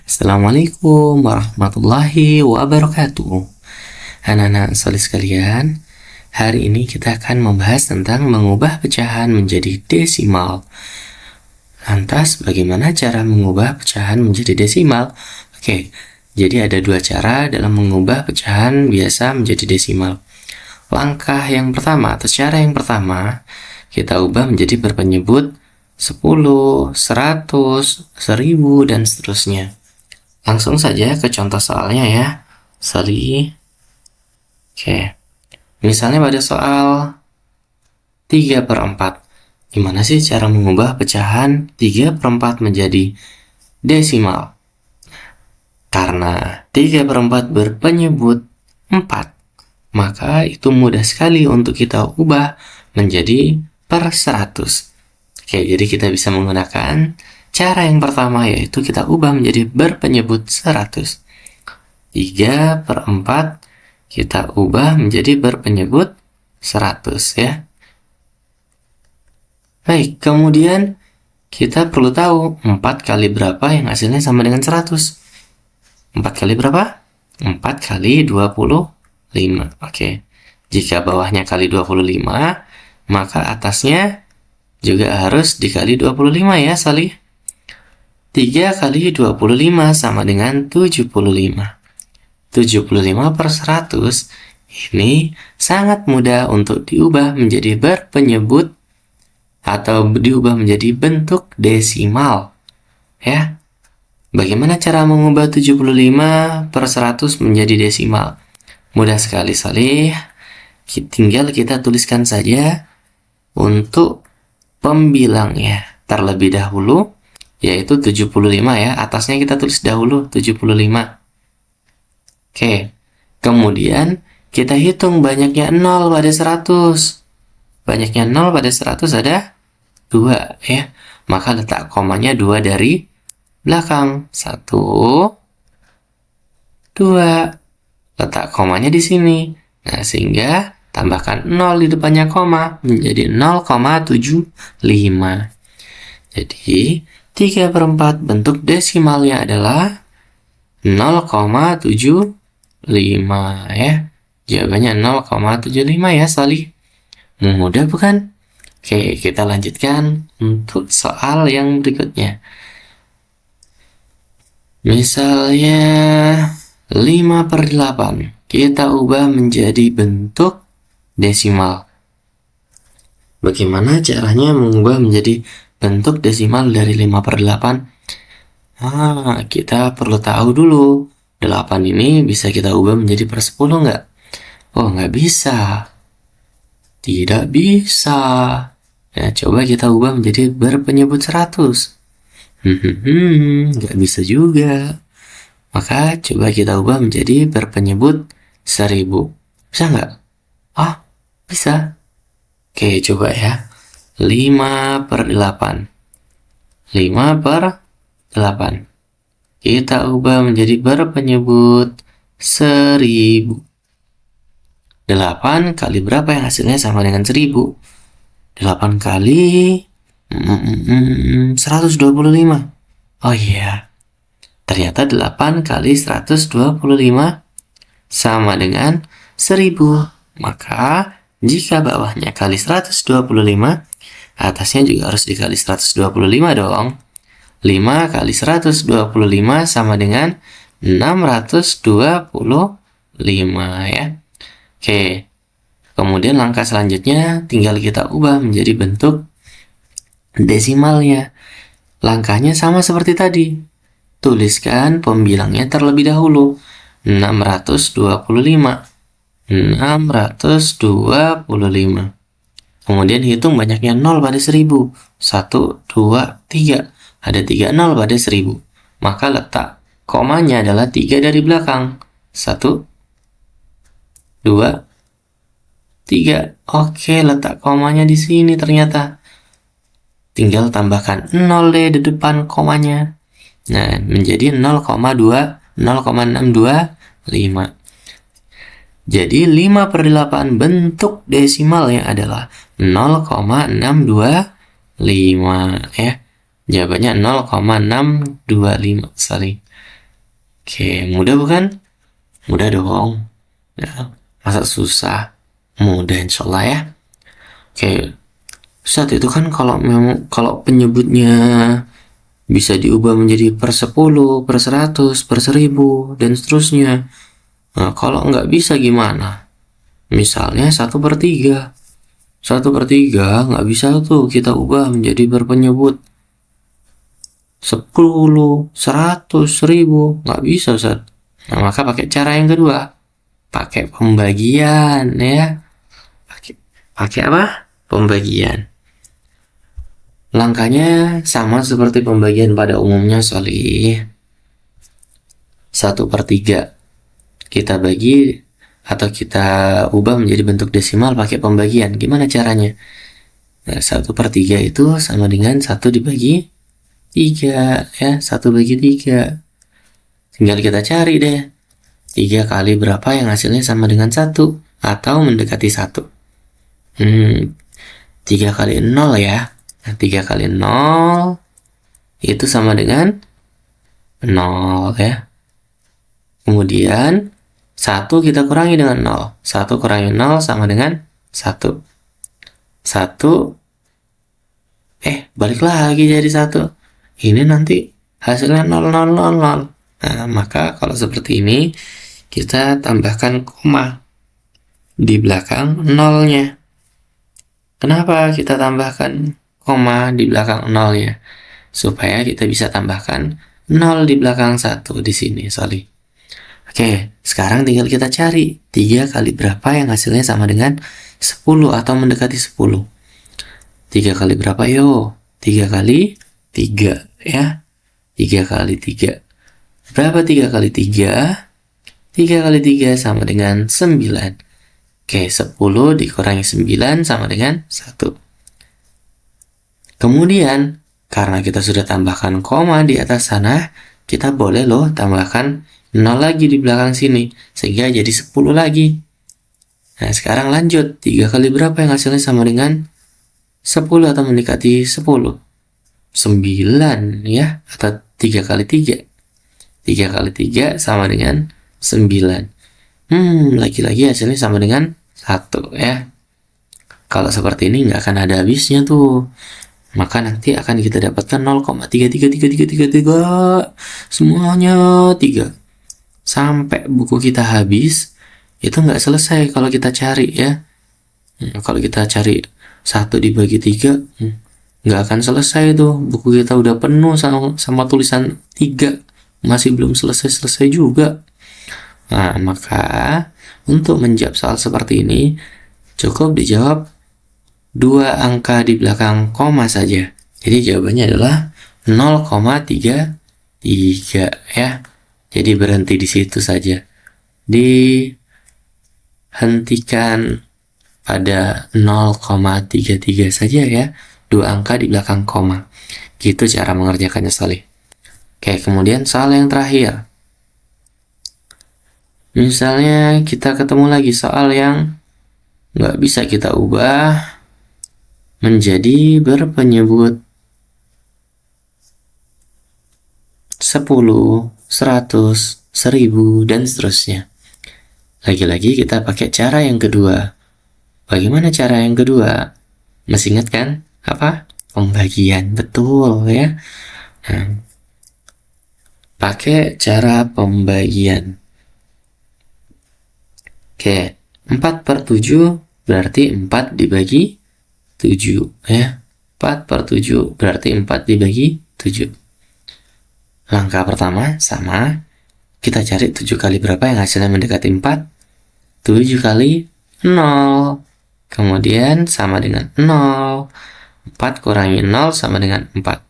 Assalamualaikum warahmatullahi wabarakatuh. Anak-anak soleh sekalian, hari ini kita akan membahas tentang mengubah pecahan menjadi desimal. Lantas, bagaimana cara mengubah pecahan menjadi desimal? Oke, jadi ada dua cara dalam mengubah pecahan biasa menjadi desimal. Langkah yang pertama atau cara yang pertama, kita ubah menjadi berpenyebut 10, 100, 1000, dan seterusnya. Langsung saja ke contoh soalnya ya. Sorry. Oke. Misalnya pada soal 3/4. Gimana sih cara mengubah pecahan 3/4 menjadi desimal? Karena 3/4 berpenyebut 4, maka itu mudah sekali untuk kita ubah menjadi per 100. Oke, jadi kita bisa menggunakan cara yang pertama, yaitu kita ubah menjadi berpenyebut 100. 3/4 kita ubah menjadi berpenyebut 100 ya. Baik, kemudian kita perlu tahu 4 kali berapa yang hasilnya sama dengan 100. 4 kali berapa? 4 kali 25. Oke. Jika bawahnya kali 25, maka atasnya juga harus dikali 25 ya, Salih. 3 kali 25 sama dengan 75. 75 per 100 ini sangat mudah untuk diubah menjadi berpenyebut atau diubah menjadi bentuk desimal. Ya. Bagaimana cara mengubah 75 per 100 menjadi desimal? Mudah sekali, Salih. Tinggal kita tuliskan saja untuk pembilangnya terlebih dahulu, yaitu 75 ya. Atasnya kita tulis dahulu 75. Oke. Kemudian kita hitung banyaknya 0 pada 100. Banyaknya 0 pada 100 ada 2 ya. Maka letak komanya 2 dari belakang. 1, 2. Letak komanya di sini. Nah, sehingga tambahkan 0 di depannya koma menjadi 0,75. Jadi 3/4 bentuk desimalnya adalah 0,75 ya. Jawabannya 0,75 ya, Salih. Mudah bukan? Oke, kita lanjutkan untuk soal yang berikutnya. Misalnya 5/8 kita ubah menjadi bentuk desimal. Bagaimana caranya mengubah menjadi bentuk desimal dari 5/8? Kita perlu tahu dulu. 8 ini bisa kita ubah menjadi per 10 nggak? Oh, nggak bisa. Tidak bisa. Nah, coba kita ubah menjadi berpenyebut 100. Nggak bisa juga. Maka coba kita ubah menjadi berpenyebut 1000. Bisa nggak? Bisa. Oke, coba ya. 5/8. 5/8. Kita ubah menjadi berpenyebut 1000. 8 kali berapa yang hasilnya sama dengan 1000? 8 kali 125. Oh iya. Ternyata 8 kali 125 sama dengan 1000. Maka jika bawahnya kali 125, atasnya juga harus dikali 125 dong. 5 kali 125 sama dengan 625 ya. Oke. Kemudian langkah selanjutnya tinggal kita ubah menjadi bentuk desimalnya. Langkahnya sama seperti tadi. Tuliskan pembilangnya terlebih dahulu. 625. 625. Kemudian hitung banyaknya 0 pada 1000. 1, 2, 3. Ada 3 0 pada 1000. Maka letak komanya adalah 3 dari belakang. 1, 2, 3. Oke, letak komanya di sini ternyata. Tinggal tambahkan 0 deh di depan komanya. Nah, menjadi 0,625. Jadi 5/8 bentuk desimalnya adalah 0,625 ya. Jawabannya 0,625. Sorry. Oke, mudah bukan? Mudah dong. Ya, masa susah? Mudah insyaallah ya. Oke, Ustadz itu kan kalau memang kalau penyebutnya bisa diubah menjadi per 10, per 100, per 1000, dan seterusnya. Nah, kalau nggak bisa gimana? Misalnya 1/3. 1/3 nggak bisa tuh kita ubah menjadi berpenyebut 10, 100, 1000. Nggak bisa, Ustaz. Nah, maka pakai cara yang kedua. Pakai pembagian, ya. Pakai apa? Pembagian. Langkahnya sama seperti pembagian pada umumnya, Solih. 1/3 kita bagi atau kita ubah menjadi bentuk desimal pakai pembagian. Gimana caranya? Nah, 1/3 itu sama dengan 1 dibagi 3, ya. 1 bagi 3. Tinggal kita cari deh. 3 kali berapa yang hasilnya sama dengan 1 atau mendekati 1. 3 kali 0 ya. Nah, 3 kali 0 itu sama dengan 0 ya. Kemudian 1 kita kurangi dengan 0. 1 kurangi 0 sama dengan 1. 1 balik lagi jadi 1. Ini nanti hasilnya 0, 0, 0, 0. Nah, maka kalau seperti ini kita tambahkan koma di belakang 0-nya. Kenapa kita tambahkan koma di belakang 0-nya? Supaya kita bisa tambahkan 0 di belakang 1 di sini, Solih. Oke, sekarang tinggal kita cari 3 kali berapa yang hasilnya sama dengan 10 atau mendekati 10. 3 kali berapa yo? 3 kali 3 ya. 3 kali 3. Berapa 3 kali 3? 3 kali 3 sama dengan 9. Oke, 10 dikurangi 9 sama dengan 1. Kemudian, karena kita sudah tambahkan koma di atas sana, kita boleh loh tambahkan 0 lagi di belakang sini, sehingga jadi 10 lagi. Nah, sekarang lanjut. 3 kali berapa yang hasilnya sama dengan 10 atau mendekati 10? 9 ya, atau 3 kali 3. 3 kali 3 sama dengan 9. Lagi-lagi hasilnya sama dengan 1 ya. Kalau seperti ini nggak akan ada habisnya tuh. Maka nanti akan kita dapatkan 0,33333 semuanya 3. Sampai buku kita habis, itu nggak selesai kalau kita cari ya. Kalau kita cari 1 dibagi 3, nggak akan selesai tuh. Buku kita udah penuh sama tulisan 3. Masih belum selesai-selesai juga. Nah, maka untuk menjawab soal seperti ini, cukup dijawab 2 angka di belakang koma saja. Jadi jawabannya adalah 0,33 ya. Jadi berhenti di situ saja. Dihentikan pada 0,33 saja ya. 2 angka di belakang koma. Gitu cara mengerjakannya, Solih. Oke, kemudian soal yang terakhir. Misalnya kita ketemu lagi soal yang nggak bisa kita ubah menjadi berpenyebut 10, 100, 1000, dan seterusnya. Lagi-lagi kita pakai cara yang kedua. Bagaimana cara yang kedua? Masih ingat kan? Apa? Pembagian. Betul ya. Nah, pakai cara pembagian. Oke, 4/7 berarti 4 dibagi 7 ya. 4/7 berarti 4 dibagi 7. Langkah pertama sama, kita cari 7 kali berapa yang hasilnya mendekati 4. 7 kali 0. Kemudian sama dengan 0. 4 kurangi 0 sama dengan 4.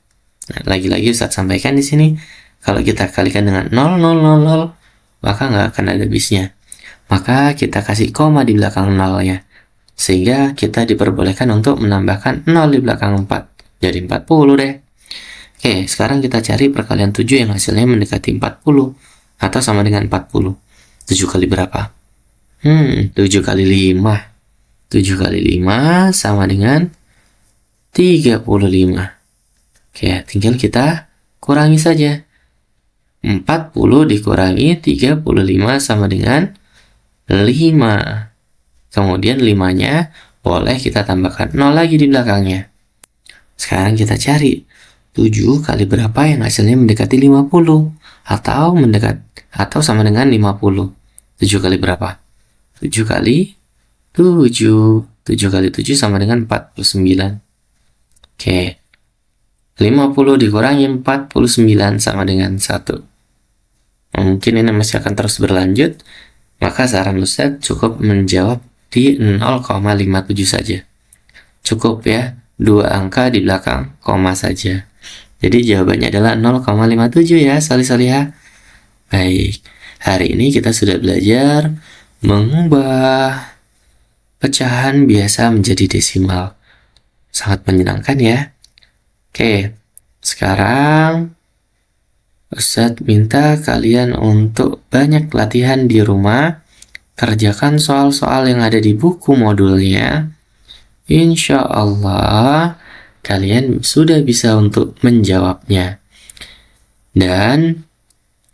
Nah, lagi-lagi Ustaz sampaikan di sini, kalau kita kalikan dengan 0, 0, 0, 0, maka nggak akan ada habisnya. Maka kita kasih koma di belakang 0-nya. Sehingga kita diperbolehkan untuk menambahkan 0 di belakang 4. Jadi 40 deh. Oke, sekarang kita cari perkalian 7 yang hasilnya mendekati 40. Atau sama dengan 40. 7 kali berapa? 7 kali 5. 7 kali 5 sama dengan 35. Oke, tinggal kita kurangi saja. 40 dikurangi 35 sama dengan 5. Kemudian 5-nya boleh kita tambahkan 0 lagi di belakangnya. Sekarang kita cari 7 kali berapa yang hasilnya mendekati 50 atau sama dengan 50. 7 kali berapa? 7 kali 7. 7 kali 7 sama dengan 49. Oke. 50 dikurangi 49 sama dengan 1. Mungkin ini masih akan terus berlanjut, maka saran Ustadz cukup menjawab di 0,57 saja. Cukup ya, 2 angka di belakang koma saja. Jadi jawabannya adalah 0,57 ya, solih-solihah. Baik, hari ini kita sudah belajar mengubah pecahan biasa menjadi desimal. Sangat menyenangkan ya. Oke, sekarang Ustadz minta kalian untuk banyak latihan di rumah. Kerjakan soal-soal yang ada di buku modulnya. Insya Allah kalian sudah bisa untuk menjawabnya. Dan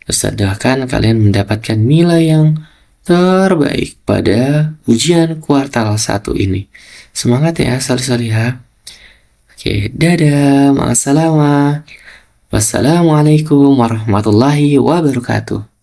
Ustadz doakan kalian mendapatkan nilai yang terbaik pada ujian kuartal 1 ini. Semangat ya, solih-solihah. Oke, dadah, ma'assalamah. Wassalamualaikum warahmatullahi wabarakatuh.